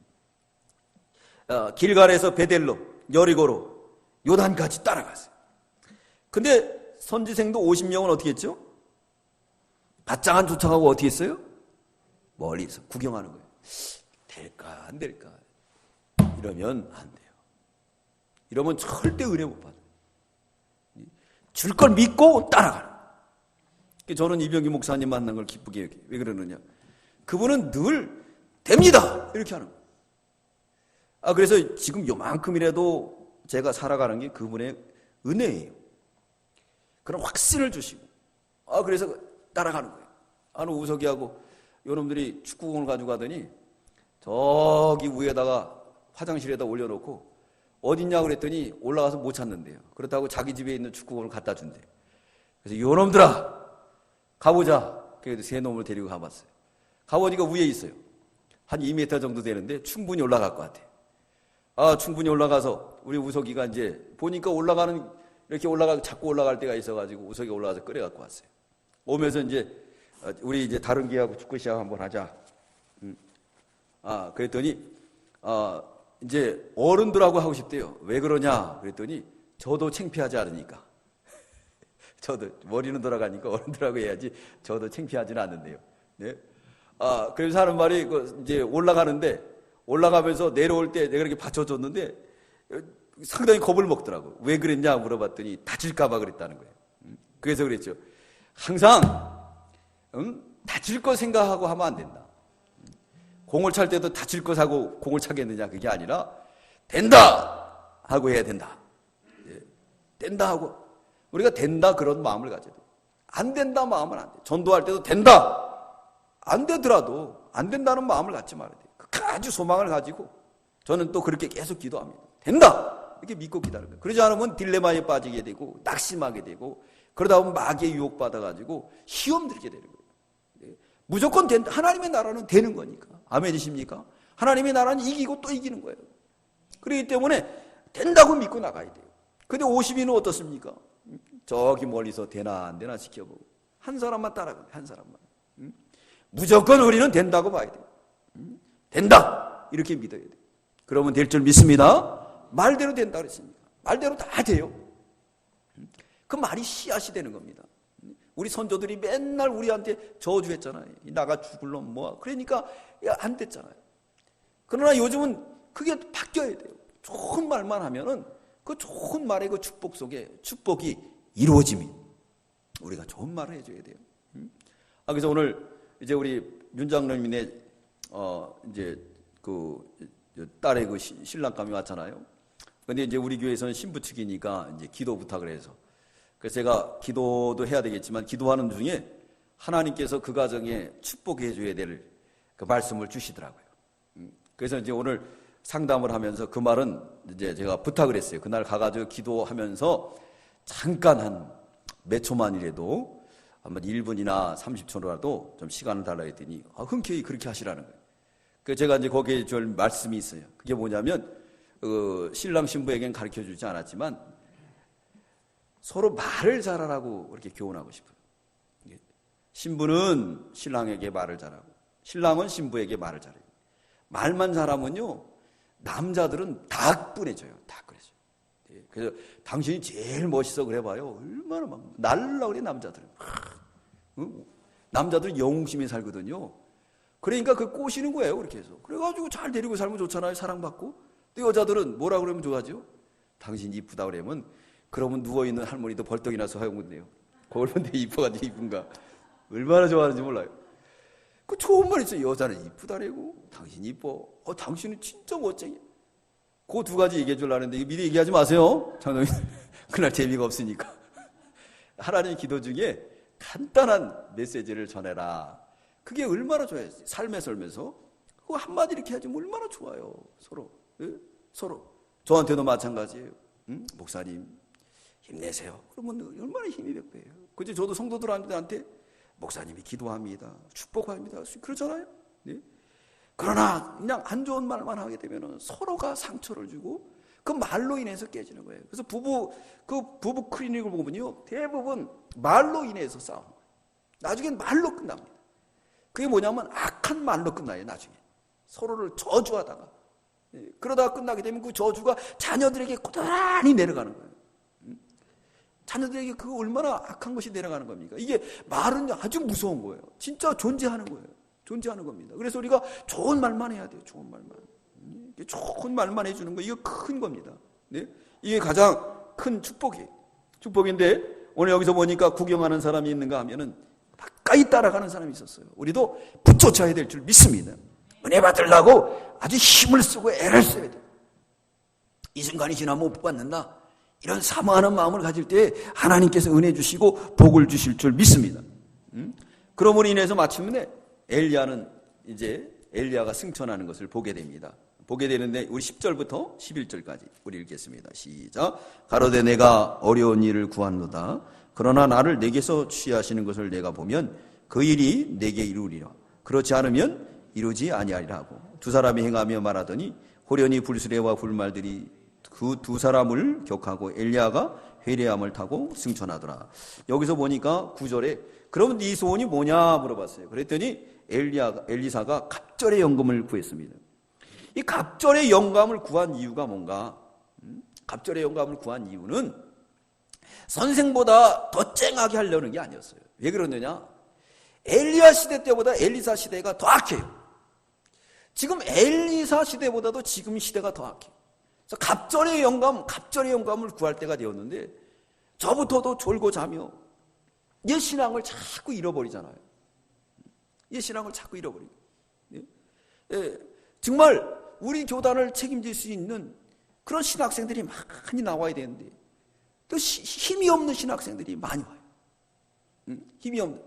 길갈에서 베델로 여리고로 요단까지 따라갔어요. 근데 선지생도 50명은 어떻게 했죠? 바짝 안 쫓아가고 어떻게 했어요? 멀리서 구경하는 거예요. 될까 안 될까? 이러면 안 돼요. 이러면 절대 은혜 못 받아요. 줄 걸 믿고 따라가는 거예요. 저는 이병기 목사님 만난 걸 기쁘게 여겨요. 왜 그러느냐? 그분은 늘 됩니다 이렇게 하는 거예요. 그래서 지금 요만큼이라도 제가 살아가는 게 그분의 은혜예요. 그런 확신을 주시고 그래서 따라가는 거예요. 우석이하고 요놈들이 축구공을 가지고 가더니 저기 위에다가 화장실에다 올려놓고 어딨냐 그랬더니 올라가서 못 찾는데요. 그렇다고 자기 집에 있는 축구공을 갖다 준대. 그래서 요놈들아 가보자. 그래서 세 놈을 데리고 가봤어요. 가보니까 위에 있어요. 한 2m 정도 되는데 충분히 올라갈 것 같아. 충분히 올라가서 우리 우석이가 이제 보니까 이렇게 자꾸 올라갈 때가 있어가지고 우석이가 올라가서 끌어갖고 왔어요. 오면서 이제 우리 이제 다른 기하고 축구 시합 한번 하자. 그랬더니 이제 어른들하고 하고 싶대요. 왜 그러냐 그랬더니 저도 창피하지 않으니까. 저도 머리는 돌아가니까 어른들하고 해야지 저도 창피하지는 않는데요. 네? 그래서 하는 말이 이제 올라가면서 내려올 때 내가 이렇게 받쳐줬는데 상당히 겁을 먹더라고. 왜 그랬냐 물어봤더니 다칠까봐 그랬다는 거예요. 그래서 그랬죠. 항상 다칠 거 생각하고 하면 안 된다. 공을 찰 때도 다칠 거 사고 공을 차겠느냐 그게 아니라 된다 하고 해야 된다. 예. 된다 하고 우리가 된다 그런 마음을 가져야 돼. 안 된다 마음은 안 돼. 전도할 때도 된다. 안 되더라도 안 된다는 마음을 갖지 말아야 돼. 아주 소망을 가지고 저는 또 그렇게 계속 기도합니다. 된다! 이렇게 믿고 기다리는 거예요. 그러지 않으면 딜레마에 빠지게 되고 낙심하게 되고 그러다 보면 마귀에 유혹받아가지고 시험 들게 되는 거예요. 무조건 된다. 하나님의 나라는 되는 거니까. 아멘이십니까? 하나님의 나라는 이기고 또 이기는 거예요. 그렇기 때문에 된다고 믿고 나가야 돼요. 근데 50인은 어떻습니까? 저기 멀리서 되나 안 되나 지켜보고 한 사람만 따라가요. 한 사람만. 무조건 우리는 된다고 봐야 돼요. 된다 이렇게 믿어야 돼요. 그러면 될 줄 믿습니다. 말대로 된다 그랬습니다. 말대로 다 돼요. 그 말이 씨앗이 되는 겁니다. 우리 선조들이 맨날 우리한테 저주했잖아요. 나가 죽을 놈 뭐야. 그러니까 안 됐잖아요. 그러나 요즘은 그게 바뀌어야 돼요. 좋은 말만 하면은 그 좋은 말의 그 축복 속에 축복이 이루어짐이 우리가 좋은 말을 해줘야 돼요. 그래서 오늘 이제 우리 윤 장로님의 이제 그 딸의 그 신랑감이 왔잖아요. 근데 이제 우리 교회에서는 신부 측이니까 이제 기도 부탁을 해서 그래서 제가 기도도 해야 되겠지만 기도하는 중에 하나님께서 그 가정에 축복해 줘야 될 그 말씀을 주시더라고요. 그래서 이제 오늘 상담을 하면서 그 말은 이제 제가 부탁을 했어요. 그날 가가지고 기도하면서 잠깐 한 몇 초만이라도 한번 1분이나 30초라도 좀 시간을 달라 했더니 흔쾌히 그렇게 하시라는 거예요. 그래서 제가 이제 거기에 줄 말씀이 있어요. 그게 뭐냐면 신랑 신부에겐 가르쳐 주지 않았지만 서로 말을 잘하라고 그렇게 교훈하고 싶어요. 신부는 신랑에게 말을 잘하고 신랑은 신부에게 말을 잘해요. 말만 잘하면요 남자들은 다 끈해져요. 다 끈해져요. 그래서 당신이 제일 멋있어 그래봐요. 얼마나 막 날라 그래 남자들은. 남자들은 영웅심에 살거든요. 그러니까 그 꼬시는 거예요. 그렇게 해서. 그래가지고 잘 데리고 살면 좋잖아요. 사랑받고. 또 여자들은 뭐라 그러면 좋아하죠? 당신 이쁘다 그러면 그러면 누워있는 할머니도 벌떡이 나서 하용군데요. 그걸 본데 이뻐가지고 이쁜가. 얼마나 좋아하는지 몰라요. 그 좋은 말 있어요. 여자는 이쁘다래고 당신 이뻐. 당신은 진짜 멋쟁이. 그 두 가지 얘기해 주려는데 미리 얘기하지 마세요. 장로님. 그날 재미가 없으니까. 하나님 기도 중에 간단한 메시지를 전해라. 그게 얼마나 좋아요. 삶에 살면서 그거 한마디 이렇게 하지 얼마나 좋아요. 서로. 예? 서로. 저한테도 마찬가지예요. 목사님 힘내세요. 그러면 얼마나 힘이 몇 배예요. 그죠? 저도 성도들한테 목사님이 기도합니다. 축복합니다. 그러잖아요. 네? 그러나 그냥 안 좋은 말만 하게 되면 서로가 상처를 주고 그 말로 인해서 깨지는 거예요. 그래서 부부 클리닉을 보면요. 대부분 말로 인해서 싸우는 거예요. 나중엔 말로 끝납니다. 그게 뭐냐면 악한 말로 끝나요. 나중에. 서로를 저주하다가. 그러다가 끝나게 되면 그 저주가 자녀들에게 고스란히 내려가는 거예요. 자녀들에게 그 얼마나 악한 것이 내려가는 겁니까? 이게 말은 아주 무서운 거예요. 진짜 존재하는 거예요. 존재하는 겁니다. 그래서 우리가 좋은 말만 해야 돼요. 좋은 말만. 좋은 말만 해주는 거, 이거 큰 겁니다. 네? 이게 가장 큰 축복이에요. 축복인데, 오늘 여기서 보니까 구경하는 사람이 있는가 하면은 가까이 따라가는 사람이 있었어요. 우리도 붙여쳐야 될 줄 믿습니다. 은혜 받으려고 아주 힘을 쓰고 애를 써야 돼요. 이 순간이 지나면 못 받는다. 이런 사모하는 마음을 가질 때 하나님께서 은혜 주시고 복을 주실 줄 믿습니다. 그러므로 인해서 마침내 엘리야가 승천하는 것을 보게 됩니다. 보게 되는데 우리 10절부터 11절까지 우리 읽겠습니다. 시작. 가로되 내가 어려운 일을 구하노다. 그러나 나를 내게서 취하시는 것을 내가 보면 그 일이 내게 이루리라. 그렇지 않으면 이루지 아니하리라 하고 두 사람이 행하며 말하더니 호련히 불수레와 불말들이 그 두 사람을 격하고 엘리야가 회례함을 타고 승천하더라. 여기서 보니까 9절에 그러면 네 소원이 뭐냐 물어봤어요. 그랬더니 엘리사가 갑절의 영감을 구했습니다. 이 갑절의 영감을 구한 이유가 뭔가? 갑절의 영감을 구한 이유는 선생보다 더 쨍하게 하려는 게 아니었어요. 왜 그러느냐? 엘리야 시대 때보다 엘리사 시대가 더 악해요. 지금 엘리사 시대보다도 지금 시대가 더 악해요. 그래서 갑절의 영감을 구할 때가 되었는데 저부터도 졸고 자며 옛 신앙을 자꾸 잃어버리잖아요. 옛 신앙을 자꾸 잃어버리고. 정말 우리 교단을 책임질 수 있는 그런 신학생들이 많이 나와야 되는데 또 힘이 없는 신학생들이 많이 와요. 힘이 없는.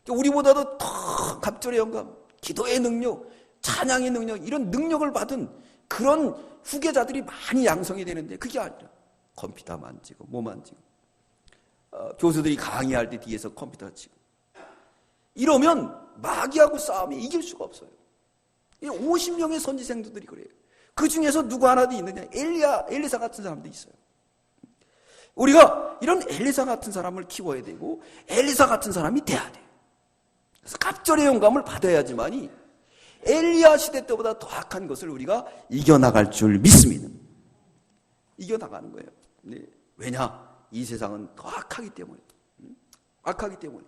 우리보다도 더 갑절의 영감, 기도의 능력, 찬양의 능력, 이런 능력을 받은 그런 후계자들이 많이 양성이 되는데 그게 아니라 컴퓨터 만지고 뭐 만지고 교수들이 강의할 때 뒤에서 컴퓨터 치고 이러면 마귀하고 싸움이 이길 수가 없어요. 50명의 선지생들이 그래요. 그 중에서 누구 하나도 있느냐? 엘리사 같은 사람도 있어요. 우리가 이런 엘리사 같은 사람을 키워야 되고 엘리사 같은 사람이 돼야 돼요. 그래서 갑절의 영감을 받아야지만이 엘리야 시대 때보다 더 악한 것을 우리가 이겨나갈 줄 믿습니다. 이겨나가는 거예요. 네. 왜냐? 이 세상은 더 악하기 때문에. 악하기 때문에.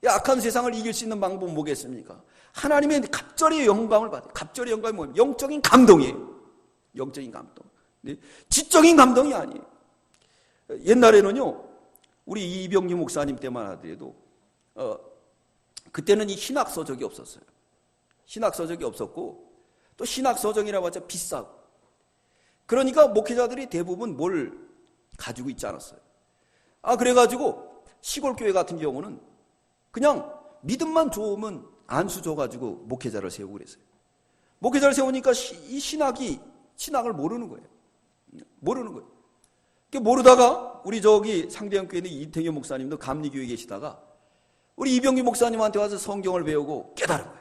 이 악한 세상을 이길 수 있는 방법은 뭐겠습니까? 하나님의 갑절의 영감을 받아요. 갑절의 영감이 뭐예요? 영적인 감동이에요. 영적인 감동. 네. 지적인 감동이 아니에요. 옛날에는요, 우리 이병규 목사님 때만 하더라도, 그때는 이 신학서적이 없었어요. 신학서적이 없었고, 또 신학서적이라고 하자 비싸고. 그러니까 목회자들이 대부분 뭘 가지고 있지 않았어요. 그래가지고, 시골교회 같은 경우는 그냥 믿음만 좋으면 안수 줘가지고 목회자를 세우고 그랬어요. 목회자를 세우니까 이 신학을 모르는 거예요. 모르는 거예요. 모르다가 우리 상대형 교회는 이태경 목사님도 감리교회에 계시다가 우리 이병규 목사님한테 와서 성경을 배우고 깨달은 거예요.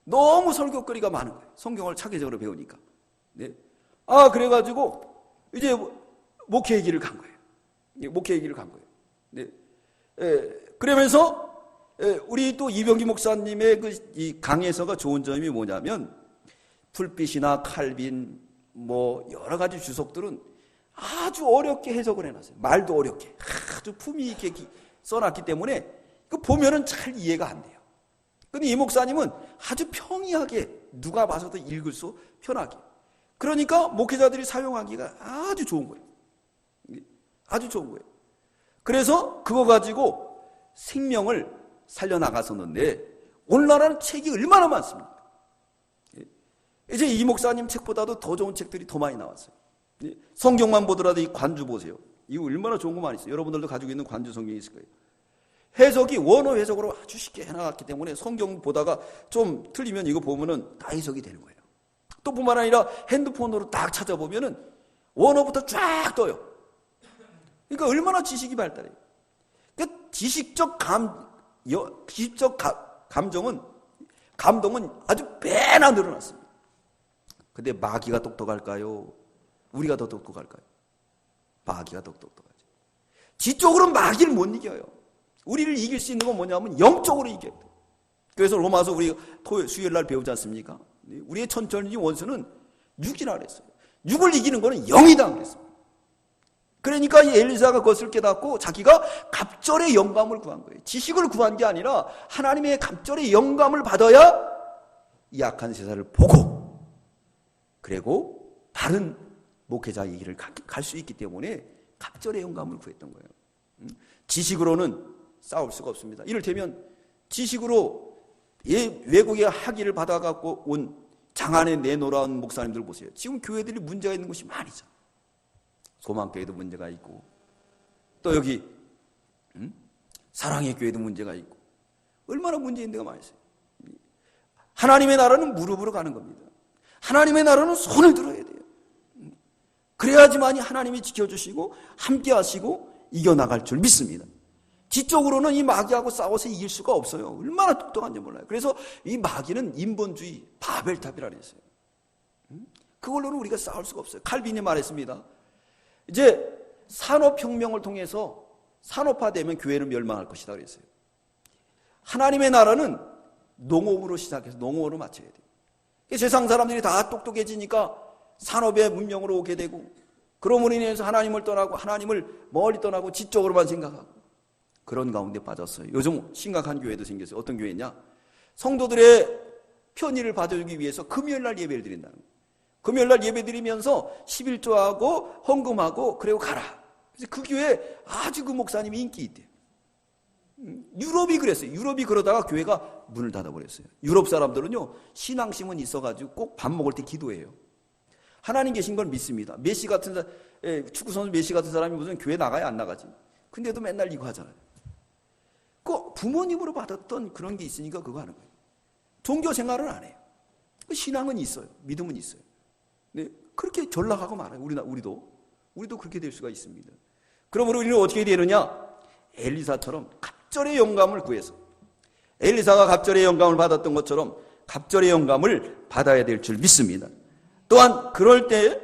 너무 설교거리가 많은 거예요. 성경을 차계적으로 배우니까. 네. 그래가지고 이제 목회 얘기를 간 거예요. 목회 얘기를 간 거예요. 네. 그러면서 우리 또 이병규 목사님의 이 강해서가 좋은 점이 뭐냐면 풀빛이나 칼빈 뭐 여러 가지 주석들은 아주 어렵게 해석을 해놨어요. 말도 어렵게 아주 품위 있게 써놨기 때문에 그 보면은 잘 이해가 안 돼요. 근데 이 목사님은 아주 평이하게 누가 봐서도 읽을 수 편하게. 그러니까 목회자들이 사용하기가 아주 좋은 거예요. 아주 좋은 거예요. 그래서 그거 가지고 생명을 살려나갔었는데 오늘날은 책이 얼마나 많습니까? 이제 이 목사님 책보다도 더 좋은 책들이 더 많이 나왔어요. 성경만 보더라도 이 관주 보세요. 이거 얼마나 좋은 거 많이 있어요. 여러분들도 가지고 있는 관주 성경이 있을 거예요. 해석이 원어 해석으로 아주 쉽게 해나갔기 때문에 성경 보다가 좀 틀리면 이거 보면은 다 해석이 되는 거예요. 또 뿐만 아니라 핸드폰으로 딱 찾아보면은 원어부터 쫙 떠요. 그러니까 얼마나 지식이 발달해요. 그러니까 지식적 감동은 아주 배나 늘어났습니다. 근데 마귀가 똑똑할까요? 우리가 더 똑똑할까요? 마귀가 더 똑똑하죠. 지적으로는 마귀를 못 이겨요. 우리를 이길 수 있는 건 뭐냐면 영적으로 이겨요. 그래서 로마서 우리 수요일 날 배우지 않습니까? 우리의 천천히 원수는 육이라 그랬어요. 육을 이기는 거는 영이다 그랬어요. 그러니까 이 엘리사가 그것을 깨닫고 자기가 갑절의 영감을 구한 거예요. 지식을 구한 게 아니라 하나님의 갑절의 영감을 받아야 이 악한 세상을 보고 그리고 바른 목회자의 길을 갈 수 있기 때문에 갑절의 영감을 구했던 거예요. 지식으로는 싸울 수가 없습니다. 이를테면 지식으로 외국의 학위를 받아갖고 온 장안에 내놓으라는 목사님들 보세요. 지금 교회들이 문제가 있는 곳이 많이죠. 소망교회도 문제가 있고 또 여기 사랑의 교회도 문제가 있고 얼마나 문제인 데가 많이 있어요. 하나님의 나라는 무릎으로 가는 겁니다. 하나님의 나라는 손을 들어야 돼요. 그래야지만이 하나님이 지켜주시고 함께 하시고 이겨나갈 줄 믿습니다. 뒤쪽으로는 이 마귀하고 싸워서 이길 수가 없어요. 얼마나 똑똑한지 몰라요. 그래서 이 마귀는 인본주의 바벨탑이라 그랬어요. 그걸로는 우리가 싸울 수가 없어요. 칼빈이 말했습니다. 이제 산업혁명을 통해서 산업화되면 교회는 멸망할 것이다 그랬어요. 하나님의 나라는 농업으로 시작해서 농업으로 마쳐야 돼요. 세상 사람들이 다 똑똑해지니까 산업의 문명으로 오게 되고, 그러므로 인해서 하나님을 떠나고 하나님을 멀리 떠나고 지적으로만 생각하고 그런 가운데 빠졌어요. 요즘 심각한 교회도 생겼어요. 어떤 교회냐? 성도들의 편의를 받아주기 위해서 금요일날 예배를 드린다는 거예요. 금요일날 예배 드리면서 11조하고 헌금하고 그리고 가라. 그래서 그 교회에 아주 그 목사님이 인기 있대요. 유럽이 그랬어요. 유럽이 그러다가 교회가 문을 닫아버렸어요. 유럽 사람들은요, 신앙심은 있어가지고 꼭 밥 먹을 때 기도해요. 하나님 계신 걸 믿습니다. 메시 같은 축구선수 메시 같은 사람이 무슨 교회 나가야 안 나가지. 근데도 맨날 이거 하잖아요. 그 부모님으로 받았던 그런 게 있으니까 그거 하는 거예요. 종교 생활은 안 해요. 신앙은 있어요. 믿음은 있어요. 네, 그렇게 전락하고 말아요. 우리도 그렇게 될 수가 있습니다. 그러므로 우리는 어떻게 되느냐? 엘리사처럼 갑절의 영감을 구해서, 엘리사가 갑절의 영감을 받았던 것처럼 갑절의 영감을 받아야 될 줄 믿습니다. 또한 그럴 때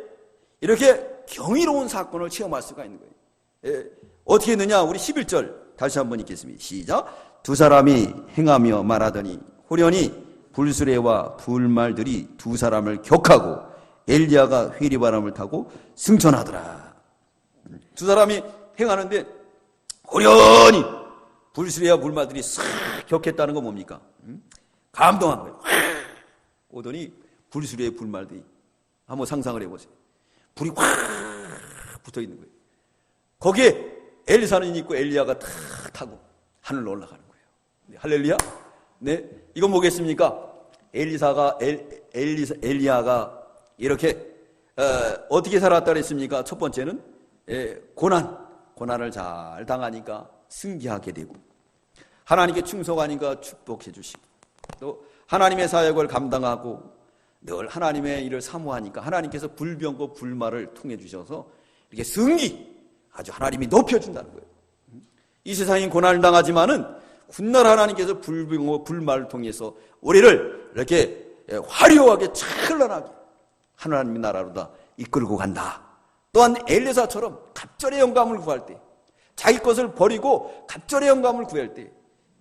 이렇게 경이로운 사건을 체험할 수가 있는 거예요. 어떻게 했느냐? 우리 11절 다시 한번 읽겠습니다. 시작. 두 사람이 행하며 말하더니 호련히 불수레와 불말들이 두 사람을 격하고 엘리야가 회리바람을 타고 승천하더라. 두 사람이 행하는데 호련히 불수레와 불말들이 싹 격했다는 건 뭡니까? 감동한 거예요. 오더니 불수레의 불말들이, 한번 상상을 해보세요. 불이 확 붙어 있는 거예요. 거기에 엘리사는 있고 엘리야가 탁 타고 하늘로 올라가는 거예요. 네, 할렐루야. 네, 이건 뭐겠습니까? 엘리야가 이렇게 어떻게 살았다 그랬습니까? 첫 번째는 고난을 잘 당하니까 승리하게 되고, 하나님께 충성하니까 축복해 주시고, 또 하나님의 사역을 감당하고 늘 하나님의 일을 사모하니까 하나님께서 불병과 불말을 통해 주셔서 이렇게 아주 하나님이 높여준다는 거예요. 이 세상이 고난을 당하지만은 훗날 하나님께서 불병과 불말을 통해서 우리를 이렇게 화려하게 찬란하게 하나님의 나라로다 이끌고 간다. 또한 엘리사처럼 갑절의 영감을 구할 때, 자기 것을 버리고 갑절의 영감을 구할 때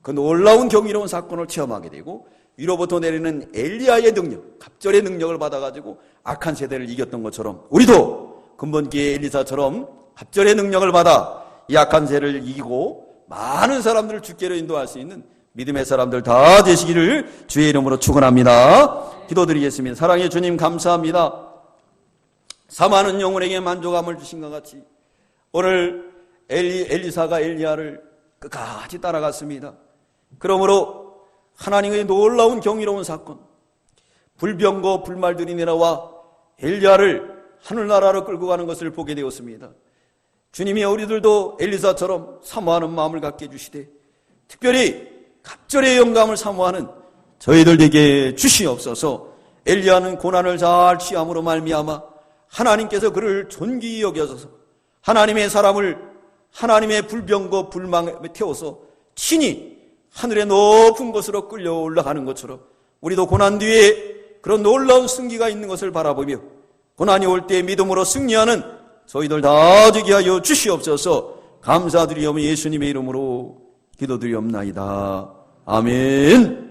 그 놀라운 경이로운 사건을 체험하게 되고, 위로부터 내리는 엘리야의 능력, 갑절의 능력을 받아가지고 악한 세대를 이겼던 것처럼 우리도 근본기의 엘리사처럼 갑절의 능력을 받아 이 악한 세대를 이기고 많은 사람들을 주께로 인도할 수 있는 믿음의 사람들 다 되시기를 주의 이름으로 축원합니다. 기도드리겠습니다. 사랑의 주님 감사합니다. 사많은 영혼에게 만족함을 주신 것 같이 오늘 엘리사가 엘리야를 끝까지 따라갔습니다. 그러므로 하나님의 놀라운 경이로운 사건, 불병거 불말들이 내려와 엘리야를 하늘나라로 끌고 가는 것을 보게 되었습니다. 주님이 우리들도 엘리사처럼 사모하는 마음을 갖게 해주시되, 특별히 갑절의 영감을 사모하는 저희들에게 주시옵소서. 엘리야는 고난을 잘 취함으로 말미암아 하나님께서 그를 존귀히 여겨서 하나님의 사람을 하나님의 불병거 불망에 태워서 친히 하늘의 높은 곳으로 끌려 올라가는 것처럼 우리도 고난 뒤에 그런 놀라운 승기가 있는 것을 바라보며 고난이 올 때 믿음으로 승리하는 저희들 다 되게 하여 주시옵소서. 감사드리오며 예수님의 이름으로 기도드리옵나이다. 아멘.